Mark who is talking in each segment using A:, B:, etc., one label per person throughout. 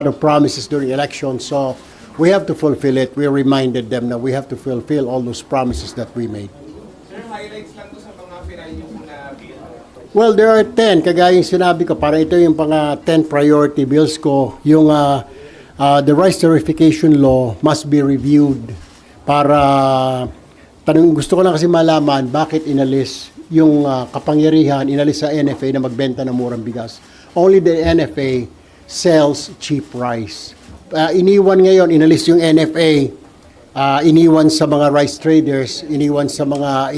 A: of promises during elections, so we have to fulfill it. We reminded them that we have to fulfill all those promises that we made.
B: Sir, highlights lang to sa mga pinayo na bill.
A: Well, there are 10. Kagaya yung sinabi ko, para ito yung pang 10 priority bills ko. Yung the rice verification law must be reviewed para gusto ko lang kasi malaman bakit inalis yung kapangyarihan, inalis sa NFA na magbenta ng murang bigas. Only the NFA sells cheap rice. Iniwan ngayon, inalis yung NFA, iniwan sa mga rice traders, iniwan sa mga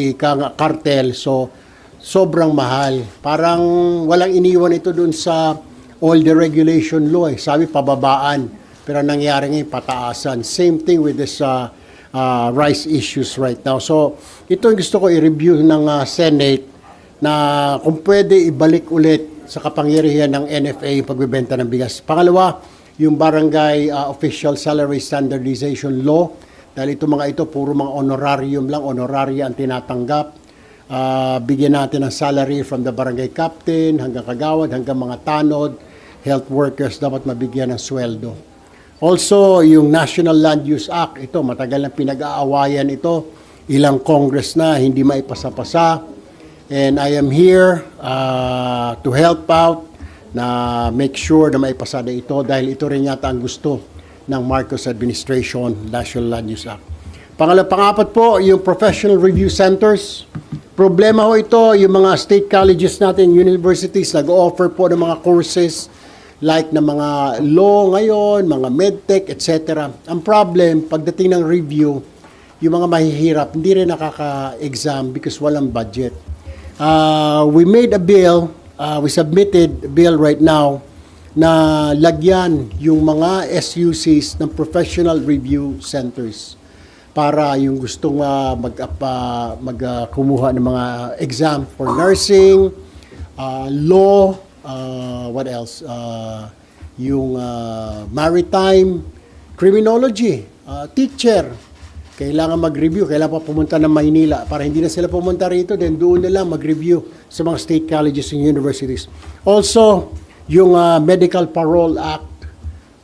A: cartel, so sobrang mahal. Parang walang iniwan ito dun sa all the regulation law. Sabi pababaan, pero nangyari ngayon pataasan. Same thing with this rice issues right now. So ito yung gusto ko i-review ng Senate na kung pwede ibalik ulit sa kapangyarihan ng NFA yung pagbebenta ng bigas. Pangalawa, yung Barangay Official Salary Standardization Law. Dahil ito mga ito, puro mga honorarium lang, honoraria ang tinatanggap. Bigyan natin ng salary from the barangay captain, hanggang kagawad, hanggang mga tanod, health workers, dapat mabigyan ng sweldo. Also, yung National Land Use Act, ito, matagal na pinag-aawayan ito. Ilang Congress na, hindi maipasa-pasa. And I am here to help out na make sure na maipasada ito dahil ito rin yata ang gusto ng Marcos administration, National Land Use Act. Pangapat po, yung professional review centers. Problema ho ito, yung mga state colleges natin, universities, nag-offer po ng mga courses like na mga law ngayon, mga medtech, etc. Ang problem, pagdating ng review, yung mga mahihirap, hindi rin nakaka-exam because walang budget. We made a bill, we submitted a bill right now na lagyan yung mga SUCs ng professional review centers para yung gustong kumuha ng mga exam for nursing, law, what else? Yung maritime, criminology, teacher. Kailangan mag-review, kailangan pa pumunta ng Maynila para hindi na sila pumunta rito, then doon na lang mag-review sa mga state colleges and universities. Also, yung Medical Parole Act.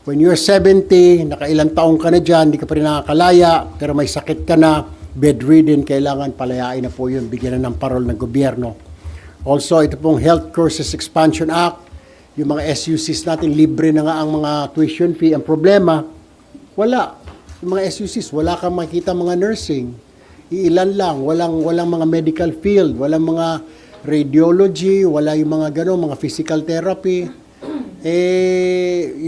A: When you're 70, nakailang taong ka na dyan, hindi ka pa rin nakakalaya, pero may sakit ka na, bedridden, kailangan palayain na po yun, bigyan na ng parole ng gobyerno. Also, ito pong Health Courses Expansion Act, yung mga SUCs natin, libre na nga ang mga tuition fee. Ang problema, wala. Yung mga SUCs, wala kang makita mga nursing. Iilan lang, walang mga medical field, walang mga radiology, wala yung mga mga physical therapy.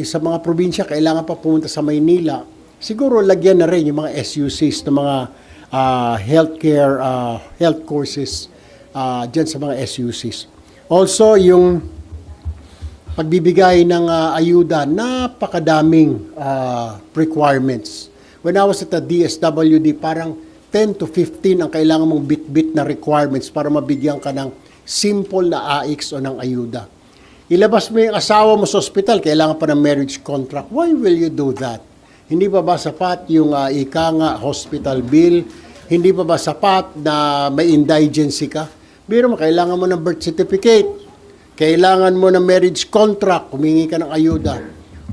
A: Sa mga probinsya, kailangan pa pumunta sa Maynila. Siguro, lagyan na rin yung mga SUCs ng mga healthcare, health courses dyan sa mga SUCs. Also, yung pagbibigay ng ayuda, napakadaming requirements. When I was at the DSWD, parang 10 to 15 ang kailangan mong bit-bit na requirements para mabigyan ka ng simple na AIX o ng ayuda. Ilabas mo yung asawa mo sa ospital, kailangan pa ng marriage contract. Why will you do that? Hindi pa ba sapat yung hospital bill? Hindi pa ba sapat na may indigency ka? Biro mo, kailangan mo ng birth certificate. Kailangan mo ng marriage contract, humingi ka ng ayuda.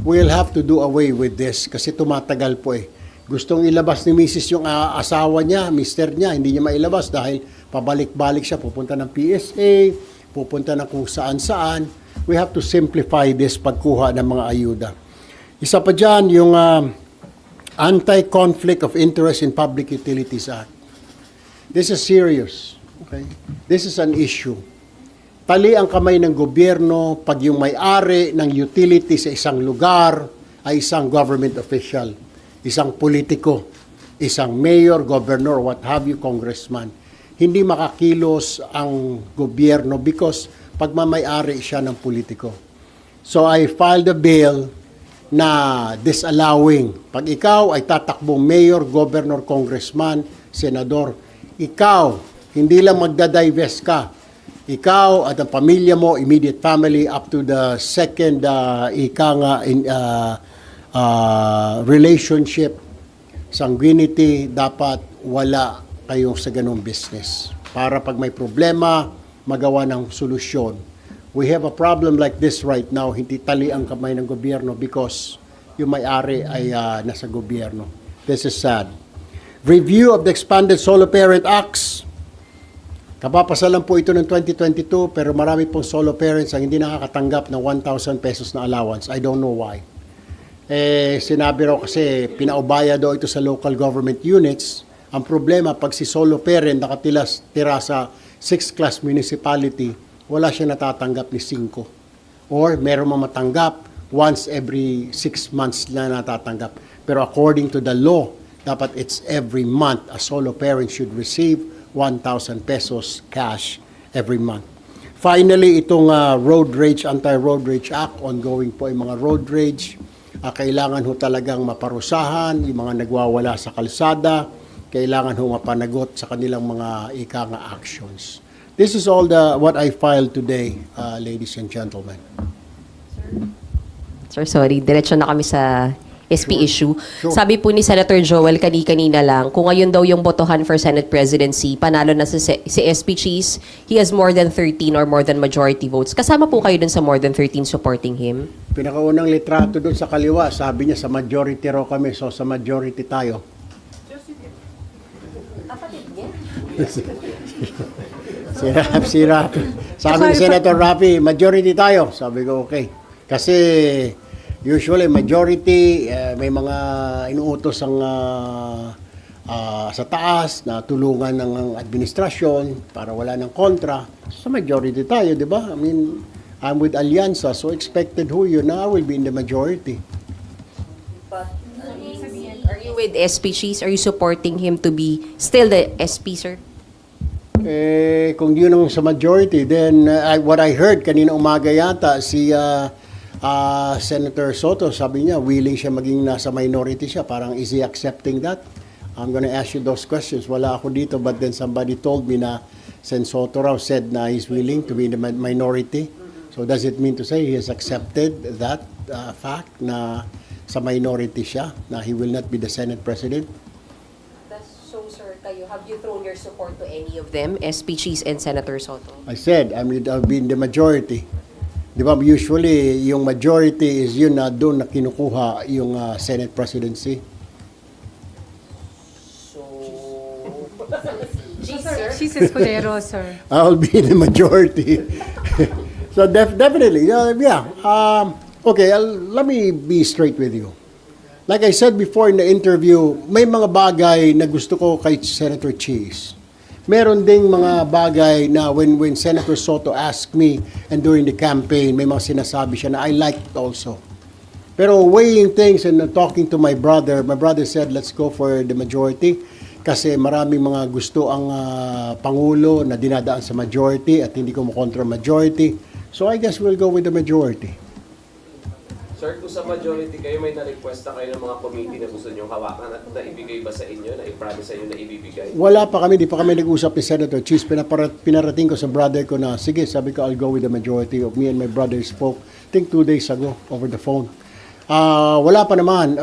A: We'll have to do away with this kasi tumatagal po eh. Gustong ilabas ni Mrs. yung asawa niya, mister niya, hindi niya mailabas dahil pabalik-balik siya, pupunta ng PSA, pupunta ng kung saan-saan. We have to simplify this pagkuha ng mga ayuda. Isa pa dyan, yung Anti-Conflict of Interest in Public Utilities Act. This is serious. Okay? This is an issue. Tali ang kamay ng gobyerno pag yung may-ari ng utility sa isang lugar ay isang government official, isang politiko, isang mayor, governor, what have you, congressman. Hindi makakilos ang gobyerno because pagmamay-ari siya ng politiko. So I filed a bill na disallowing. Pag ikaw ay tatakbong mayor, governor, congressman, senador, ikaw, hindi lang magdadivest ka. Ikaw at ang pamilya mo, immediate family, up to the second relationship, sanguinity, dapat wala kayo sa ganung business. Para pag may problema, magawa ng solusyon. We have a problem like this right now, hindi tali ang kamay ng gobyerno because yung may-ari ay nasa gobyerno. This is sad. Review of the Expanded Solo Parent Acts. Kapapasa lang po ito ng 2022 pero marami pong solo parents ang hindi nakakatanggap ng 1,000 pesos na allowance. I don't know why. Sinabi raw kasi pinaubaya daw ito sa local government units. Ang problema, pag si solo parent nakatira sa 6th class municipality, wala siya natatanggap ni 5. Or meron matanggap once every 6 months na natatanggap. Pero according to the law, dapat it's every month. A solo parent should receive 1,000 pesos cash every month. Finally, itong Road Rage, Anti-Road Rage Act, ongoing po yung mga road rage. Kailangan ho talagang maparusahan, yung mga nagwawala sa kalsada, kailangan ho mapanagot sa kanilang mga ika-nga actions. This is all what I filed today, ladies and gentlemen.
C: Sir, sorry. Diretso na kami sa SP issue.
A: Sure.
C: Sabi po ni Senator Joel kanina lang, kung ngayon daw yung botohan for Senate presidency, panalo na si SP Cheese, he has more than 13 or more than majority votes. Kasama po kayo dun sa more than 13 supporting him?
A: Pinakaunang litrato doon sa kaliwa, sabi niya sa majority raw kami, so sa majority tayo.
C: Kapatid niya?
A: Si Rafi. Sabi ni Senator Rafi, majority tayo. Sabi ko, okay. Kasi usually majority, may mga inuutos ang sa taas na tulungan ng administrasyon para wala ng kontra. Sa majority tayo, di ba? I mean, I'm with Alianza, so expected who you na I will be in the majority.
C: But, are you with SP Cheese? Are you supporting him to be still the SP, sir?
A: Kung yun ang sa majority, then what I heard kanina umaga yata, si Senator Soto, sabi niya, willing siya maging nasa minority siya. Parang is he accepting that? I'm gonna ask you those questions. Wala ako dito, but then somebody told me na Sen Soto raw said na he's willing to be in the minority. So does it mean to say he has accepted that fact na sa minority siya, na he will not be the Senate President?
C: So, sir, have you thrown your support to any of them, SP Cheese and Senator Soto?
A: I said, I'll be in the majority. Di ba, usually, yung majority is yun na doon na kinukuha yung Senate presidency.
C: So,
D: She's Escudero, sir.
A: I'll be in the majority. So definitely, yeah. Okay, let me be straight with you. Like I said before in the interview, may mga bagay na gusto ko kay Senator Cheese. Meron ding mga bagay na when Senator Soto asked me and during the campaign, may mga sinasabi siya na I liked also. Pero weighing things and talking to my brother said, let's go for the majority kasi maraming mga gusto ang Pangulo na dinadaan sa majority at hindi ko makontra majority. So I guess we'll go with the majority.
E: Sir, kung sa majority kayo, may na-request na kayo ng mga committee na gusto niyong hawakan at naibigay ba sa inyo, na-promise sa inyo na ibibigay?
A: Wala pa kami, di pa kami nag-usap ni Senator Cheese. Pinarating ko sa brother ko na, sige, sabi ko, I'll go with the majority. Of me and my brother spoke, I think 2 days ago, over the phone. Wala pa naman.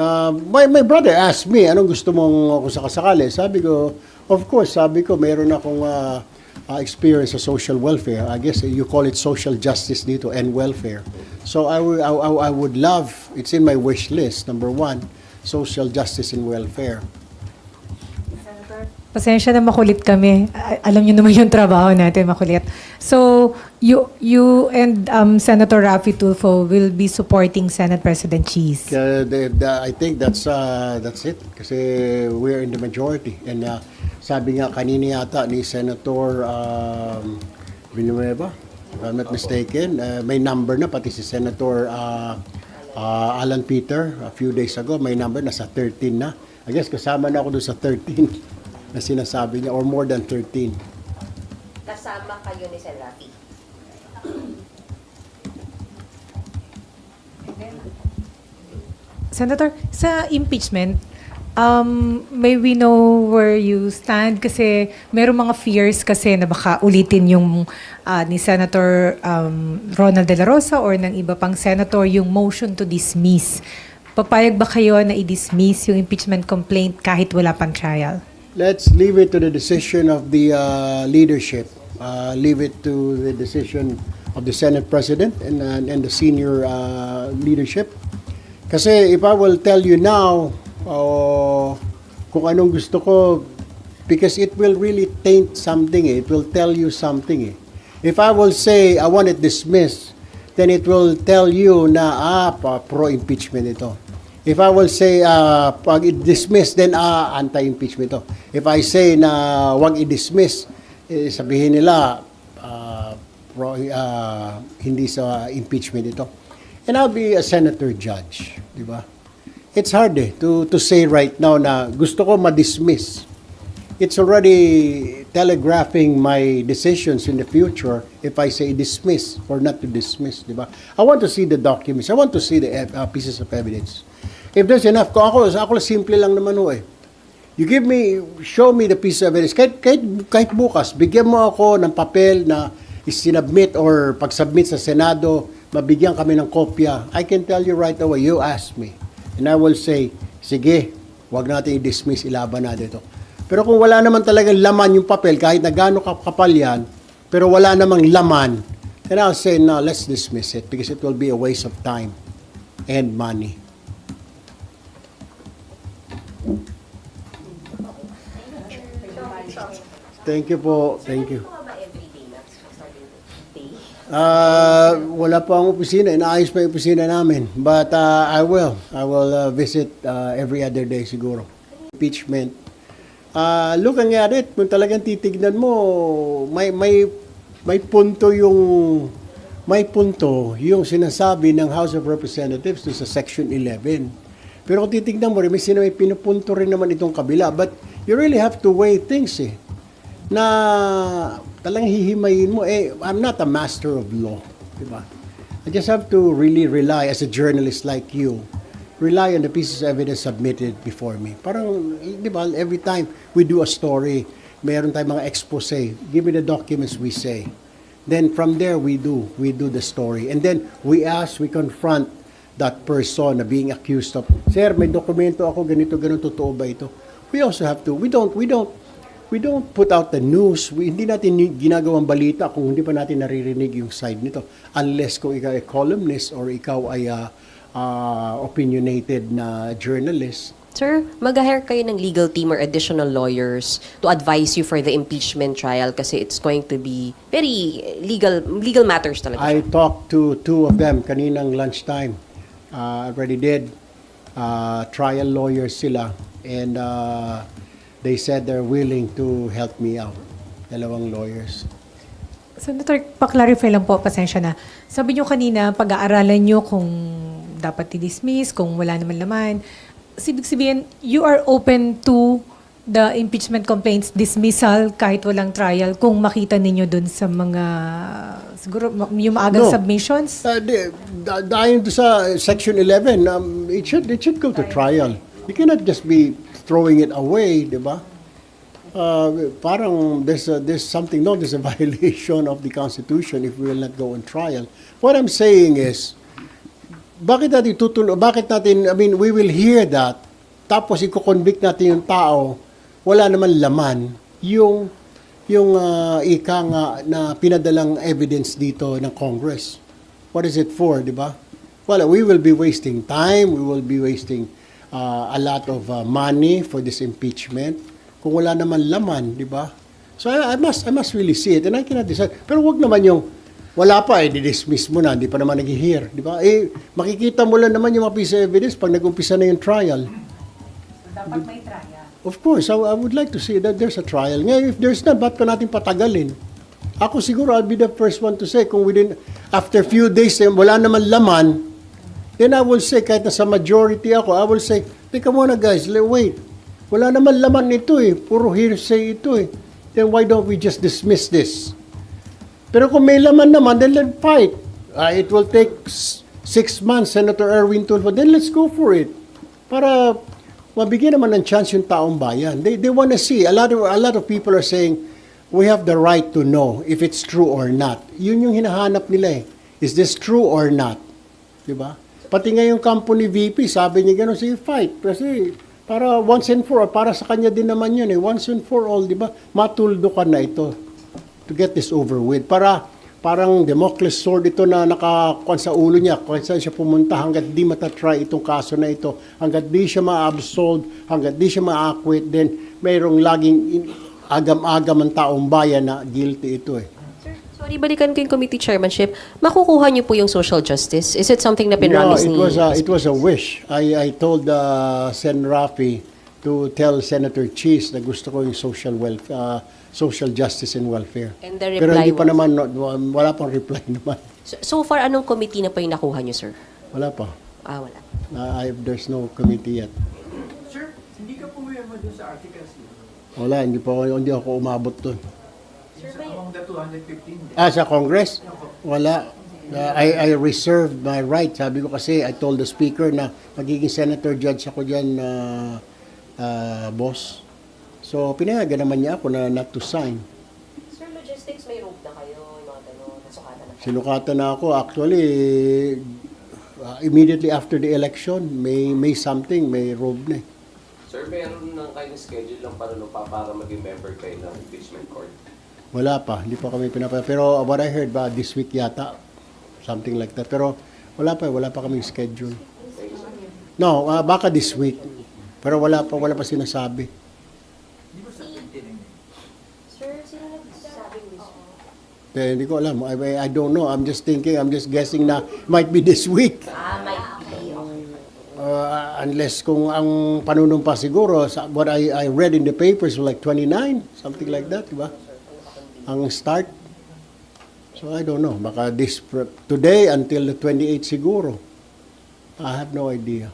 A: My brother asked me, anong gusto mong kung sakasakali? Sabi ko, of course, sabi ko, mayroon akong experience sa social welfare. I guess you call it social justice dito and welfare. So I would love, it's in my wish list, number 1, social justice and welfare.
D: Pasensya na makulit kami. Alam niyo naman yung trabaho natin, makulit. So, you and Senator Raffy Tulfo will be supporting Senate President Cheese.
A: I think that's it. Kasi we're in the majority. And sabi nga kanina yata ni Senator Villanueva, if I'm not mistaken, may number na, pati si Senator Alan Peter, a few days ago, may number na sa 13 na. I guess kasama na ako doon sa 13 na sinasabi niya, or more than 13.
C: Kasama kayo ni Sen. Rafi.
D: Senator, sa impeachment, may we know where you stand? Kasi meron mga fears kasi na baka ulitin yung ni Senator Ronald De La Rosa or ng iba pang senator yung motion to dismiss. Papayag ba kayo na i-dismiss yung impeachment complaint kahit wala pang trial?
A: Let's leave it to the decision of the leadership. Leave it to the decision of the Senate President and the senior leadership. Kasi if I will tell you now, kung anong gusto ko, because it will really taint something, it will tell you something. If I will say, I want it dismissed, then it will tell you na, pro-impeachment ito. If I will say, pag i-dismiss, then, anti-impeachment ito. If I say na wag i-dismiss, sabihin nila, hindi sa impeachment ito. And I'll be a senator judge, di ba? It's hard to say right now na gusto ko ma-dismiss. It's already telegraphing my decisions in the future if I say dismiss or not to dismiss, di ba? I want to see the documents. I want to see the pieces of evidence. If there's enough, ako simple lang naman ho eh. You show me the piece of evidence. Kahit bukas, bigyan mo ako ng papel na isinubmit or pag-submit sa Senado, mabigyan kami ng kopya. I can tell you right away, you ask me. And I will say, sige, wag natin i-dismiss, ilaban natin ito. Pero kung wala naman talagang laman yung papel, kahit na gaano kapal yan, pero wala namang laman, then I'll say, no, let's dismiss it because it will be a waste of time and money. Thank you po. Thank you. Wala pa ang opisina. Inaayos pa yung opisina namin. But I will visit every other day siguro. Impeachment. Looking at it, kung talagang titignan mo, may punto yung sinasabi ng House of Representatives to sa Section 11. Pero kung titignan mo rin, may pinupunto rin naman itong kabila. But you really have to weigh things na talagang hihimayin mo. I'm not a master of law. Diba? I just have to really rely, as a journalist like you, rely on the pieces of evidence submitted before me. Parang, di ba, every time we do a story, meron tayong mga expose. Give me the documents, we say. Then from there, we do the story. And then we confront that person na being accused of, sir, may dokumento ako, ganito, totoo ba ito? We also have to, we don't put out the news. Hindi natin ginagawang balita kung hindi pa natin naririnig yung side nito. Unless kung ikaw ay columnist or ikaw ay opinionated na journalist.
C: Sir, mag-hire kayo ng legal team or additional lawyers to advise you for the impeachment trial kasi it's going to be very legal matters talaga.
A: I talked to two of them kaninang lunchtime. Already did. Trial lawyers sila. And they said they're willing to help me out. Dalawang lawyers.
D: Senator, pa-clarify lang po, pasensya na. Sabi nyo kanina, pag-aaralan nyo kung dapat i-dismiss, kung wala naman laman. Ibig sabihin, you are open to the impeachment complaints dismissal kahit walang trial kung makita ninyo dun sa mga, siguro, yung maagang submissions?
A: Dahil sa Section 11, it should go to trial. You cannot just be throwing it away, di ba? Parang there's something, no, there's a violation of the Constitution if we will not go on trial. What I'm saying is, bakit natin, we will hear that, tapos i-convict natin yung tao, wala naman laman, yung ika nga na pinadalang evidence dito ng Congress. What is it for, di ba? Well, we will be wasting time, we will be wasting a lot of money for this impeachment kung wala naman laman, di ba? So I must really see it and I cannot decide. Pero wag naman yung wala pa, di-dismiss mo na, hindi pa naman nag-hear, di ba? Makikita mo lang naman yung mga piece of evidence pag nag-umpisa na yung trial.
D: Dapat may trial.
A: Of course, I would like to see that there's a trial. Ngayon, if there's not, ba't pa natin patagalin? Ako siguro, I'll be the first one to say, kung after few days, wala naman laman, then I will say, kahit nasa majority ako, I will say, teka muna guys, wait. Wala naman laman ito puro hearsay ito Then why don't we just dismiss this? Pero kung may laman naman, then let's fight. It will take 6 months, Senator Erwin Tulfo, then let's go for it. Para mabigyan naman ng chance yung taong bayan. They want to see. A lot of people are saying, we have the right to know if it's true or not. Yun yung hinahanap nila Is this true or not? Diba? Pati nga yung kampo ni VP, sabi niya gano'n, sige, fight. Kasi para once and for all, para sa kanya din naman yun Once and for all, diba? Matuldo ka na ito to get this over with. Para parang Damocles sword ito na nakakuan sa ulo niya kung saan siya pumunta hanggat di matatry itong kaso na ito, hanggat di siya ma-absolve, hanggat di siya ma-acquit, then mayroong laging agam-agam ang taong bayan na guilty ito eh.
C: Sorry, balikan ko yung committee chairmanship. Makukuha niyo po yung social justice? Is it something na pinramis ni...
A: It was a wish. I told Sen. Rafi to tell Senator Cheese na gusto ko yung social justice and welfare.
C: And the
A: Pero
C: reply
A: hindi pa
C: was?
A: naman, wala pang reply naman.
C: So far, anong committee na po yung nakuha niyo, sir?
A: Wala pa.
C: Wala.
A: There's no committee yet.
F: Sir, hindi ka pumirma dun sa articles niyo.
A: Wala, hindi ako umabot doon.
F: Among the 215.
A: Sa Congress? Wala. I reserved my right. Sabi ko kasi, I told the speaker na magiging senator judge ako dyan, boss. So, pinayagan naman niya ako na not to sign.
C: Sir, logistics, may rope na kayo, yung mga gano'n, nasukatan na.
A: Sinukatan na ako. Actually, immediately after the election, may something, may robe na eh.
E: Sir, meron nang kayong schedule lang para maging member kayo ng impeachment court?
A: Wala pa, hindi pa kami Pero what I heard ba, this week yata, something like that. Pero wala pa kaming schedule. No, baka this week. Pero wala pa sinasabi.
C: Sir, sino nagsasabing this?
A: Hindi ko alam. I don't know. I'm just guessing na might be this week.
C: Might be.
A: Unless kung ang panunumpa siguro, what I read in the papers was like 29, something like that, di ba? Ang start. So I don't know. Baka today until the 28 siguro. I have no idea.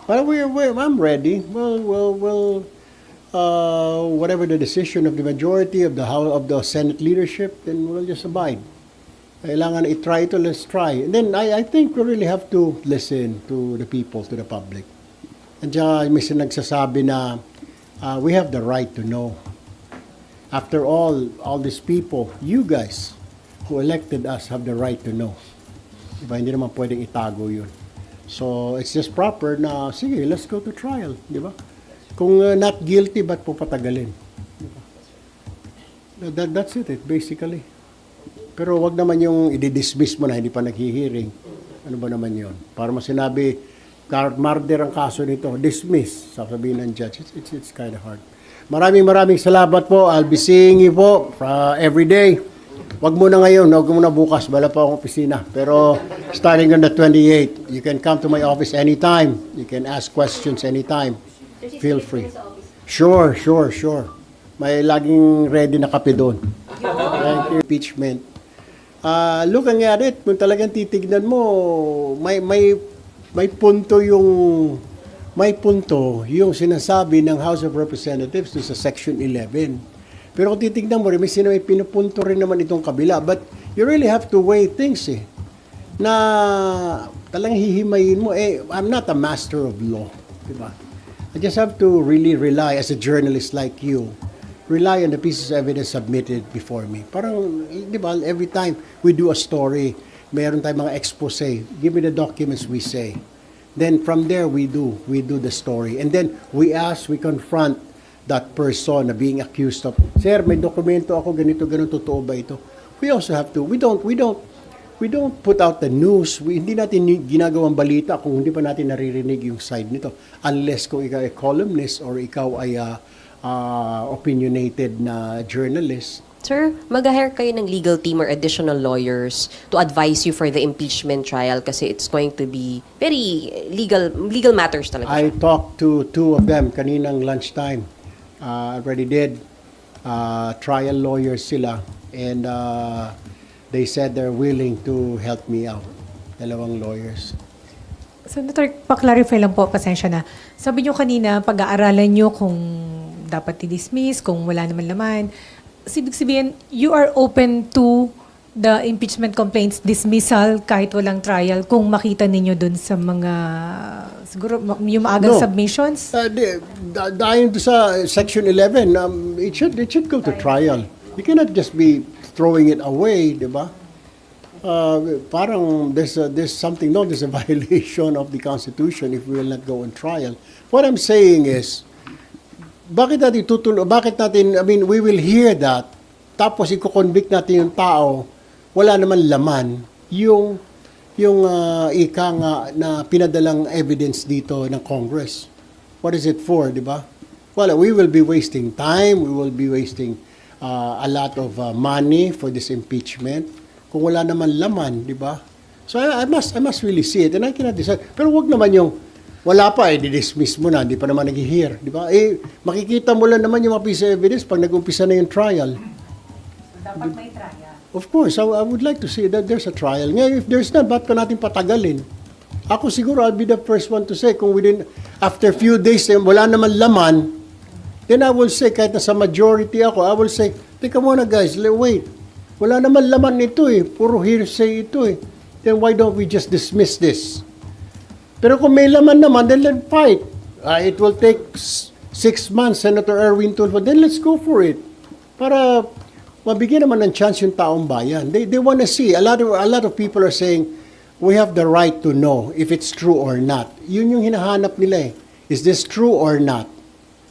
A: But I'm ready. Well, whatever the decision of the majority of the House of the Senate leadership, then we'll just abide. Kailangan i-try ito, let's try. And then I think we really have to listen to the people, to the public. And may nagsasabi na we have the right to know. After all these people, you guys who elected us have the right to know. Diba? Hindi naman pwedeng itago yun. So, it's just proper na, sige, let's go to trial. Diba? Kung not guilty, ba't po patagalin? Diba? That's it, basically. Pero wag naman yung i-dismiss mo na hindi pa naghihiring. Ano ba naman yun? Para masinabi, murder ang kaso nito, dismiss, sasabihin ng judge. It's kind of hard. Maraming salamat po. I'll be seeing you po every day. Wag muna ngayon, wag muna bukas. Wala pa akong opisina. Pero starting on the 28th, you can come to my office anytime. You can ask questions anytime. Feel free. Sure. May laging ready na kape doon. Thank you. Impeachment. Looking at it, kung talagang titignan mo, may punto yung sinasabi ng House of Representatives sa Section 11. Pero kung titignan mo rin, may pinupunto rin naman itong kabila. But you really have to weigh things na talagang hihimayin mo. I'm not a master of law. Diba? I just have to really rely, as a journalist like you, rely on the pieces of evidence submitted before me. Parang, di ba, every time we do a story, meron tayong mga expose. Give me the documents, we say. Then from there, we do the story. And then we confront that person na being accused of, sir, may dokumento ako, ganito, totoo ba ito? We also have to, we don't put out the news. Hindi natin ginagawang balita kung hindi pa natin naririnig yung side nito. Unless kung ikaw ay columnist or ikaw ay opinionated na journalist.
C: Sir, mag-hire kayo ng legal team or additional lawyers to advise you for the impeachment trial kasi it's going to be very legal matters talaga.
A: I talked to two of them kaninang lunchtime. Already did. Trial lawyers sila. And they said they're willing to help me out. Dalawang lawyers.
D: Senator, pa-clarify lang po, pasensya na. Sabi nyo kanina, pag-aaralan nyo kung dapat i-dismiss, kung wala naman laman. Ibig sabihin, you are open to the impeachment complaints dismissal kahit walang trial kung makita ninyo dun sa mga, siguro, yung maagang submissions?
A: Dahil sa Section 11, it should go to trial. You cannot just be throwing it away, di ba? Parang there's something, no, there's a violation of the Constitution if we will not go on trial. What I'm saying is, bakit natin, we will hear that, tapos i-convict natin yung tao wala naman laman yung ika nga na pinadalang evidence dito ng Congress. What is it for, di ba? Well, we will be wasting time, we will be wasting a lot of money for this impeachment kung wala naman laman, di ba? So I must really see it and I cannot decide. Pero wag naman yung wala pa, di-dismiss mo na, hindi pa naman nag-hear, di ba? Makikita mo lang naman yung mga piece of evidence pag nag-umpisa na yung trial.
D: Dapat may trial.
A: Of course, I would like to see that there's a trial. Ngayon, if there's not, ba't pa natin patagalin? Ako siguro, I'll be the first one to say, kung after few days, wala naman laman, then I will say, kahit nasa majority ako, I will say, teka muna guys, wait. Wala naman laman ito puro hearsay ito Then why don't we just dismiss this? Pero kung may laman naman, then let's fight. It will take 6 months, Senator Erwin Tulfo, then let's go for it. Para mabigyan naman ng chance yung taong bayan. They want to see. A lot of people are saying, we have the right to know if it's true or not. Yun yung hinahanap nila Is this true or not?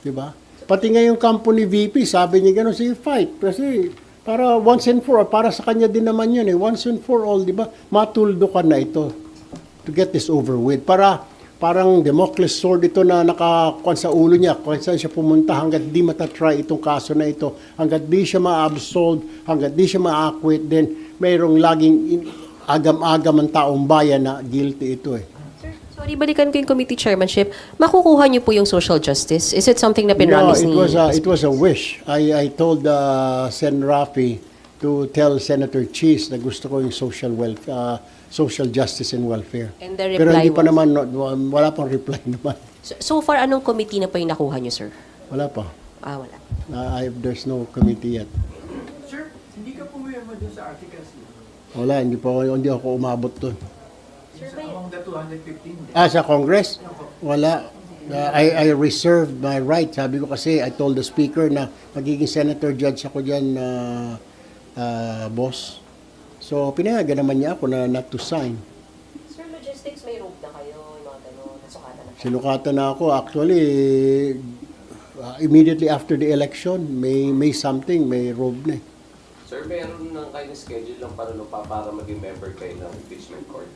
A: Diba? Pati nga yung kampo ni VP, sabi niya gano'n, sige, fight. Kasi para once and for all, para sa kanya din naman yun Once and for all, diba? Matuldo ka na ito to get this over with. Parang Damocles sword ito na nakakuan sa ulo niya kung saan siya pumunta hanggat di matatry itong kaso na ito, hanggat di siya ma-absolve, hanggat di siya ma-acquit, then mayroong laging agam-agam ang taong bayan na guilty ito
C: Sir, sorry, balikan ko yung committee chairmanship. Makukuha niyo po yung social justice? Is it something na pinramis ni...
A: it was a wish. I told Sen. Rafi to tell Senator Cheese na gusto ko yung social justice and welfare.
C: And the
A: Pero
C: reply
A: hindi pa
C: was?
A: naman, wala pang reply naman.
C: So far, anong committee na po yung nakuha niyo, sir?
A: Wala pa.
C: Wala.
A: There's no committee yet.
F: Sir, hindi ka pumirma doon sa Article C.
A: Wala, hindi ako umabot doon.
F: Among the 215.
A: Sa Congress? Wala. I reserved my right. Sabi ko kasi, I told the speaker na magiging senator judge ako dyan, boss. So, pinayagan naman niya ako na not to sign.
C: Sir, logistics, may rope na kayo, yung mga gano'n, nasukatan na.
A: Sinukatan na ako. Actually, immediately after the election, may something, may robe na
E: Sir, meron nang kayo schedule lang para maging member kayo ng impeachment court?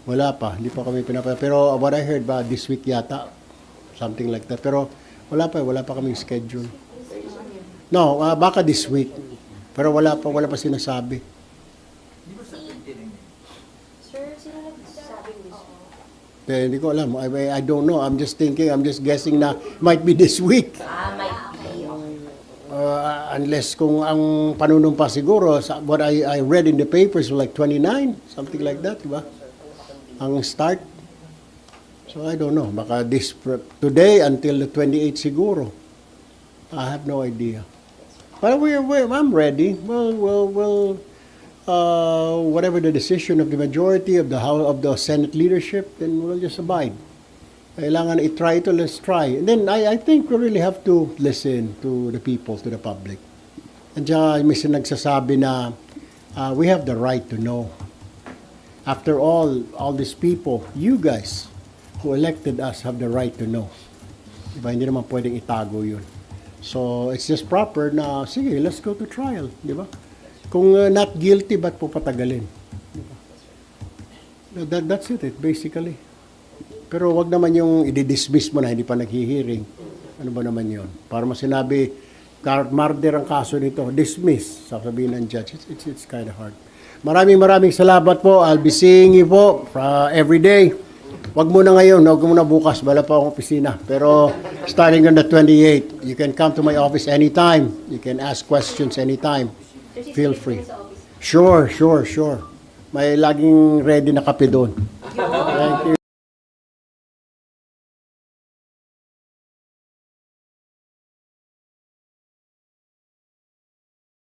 A: Wala pa. Hindi pa kami Pero what I heard this week yata, something like that. Pero wala pa kaming schedule. No, baka this week. Pero wala pa sinasabi.
C: Sir, sino nagsasabing this?
A: Hindi ko alam. I don't know. I'm just guessing na might be this week.
C: Might be.
A: Unless kung ang panunumpa siguro, what I read in the papers was like 29, something like that, diba? Ang start. So I don't know. Baka today until the 28 siguro. I have no idea. But I'm ready. Well, whatever the decision of the majority of the House of the Senate leadership, then we'll just abide. Kailangan i-try ito, let's try. And then I think we really have to listen to the people, to the public. And may nagsasabi na we have the right to know. After all these people, you guys who elected us have the right to know. Diba? Hindi naman pwedeng itago yun. So, it's just proper na, sige, let's go to trial. Diba? Kung not guilty, ba't po patagalin? Diba? That's it, basically. Pero wag naman yung i-dismiss mo na hindi pa naghihiring. Ano ba naman yun? Para masinabi, murder ang kaso nito, dismiss, sasabihin ng judge. It's kind of hard. Maraming salamat po. I'll be seeing you po every day. Wag muna ngayon, wag muna bukas. Wala pa akong opisina. Pero starting on the 28th, you can come to my office anytime. You can ask questions anytime. Feel free. Sure. May laging ready na kape doon.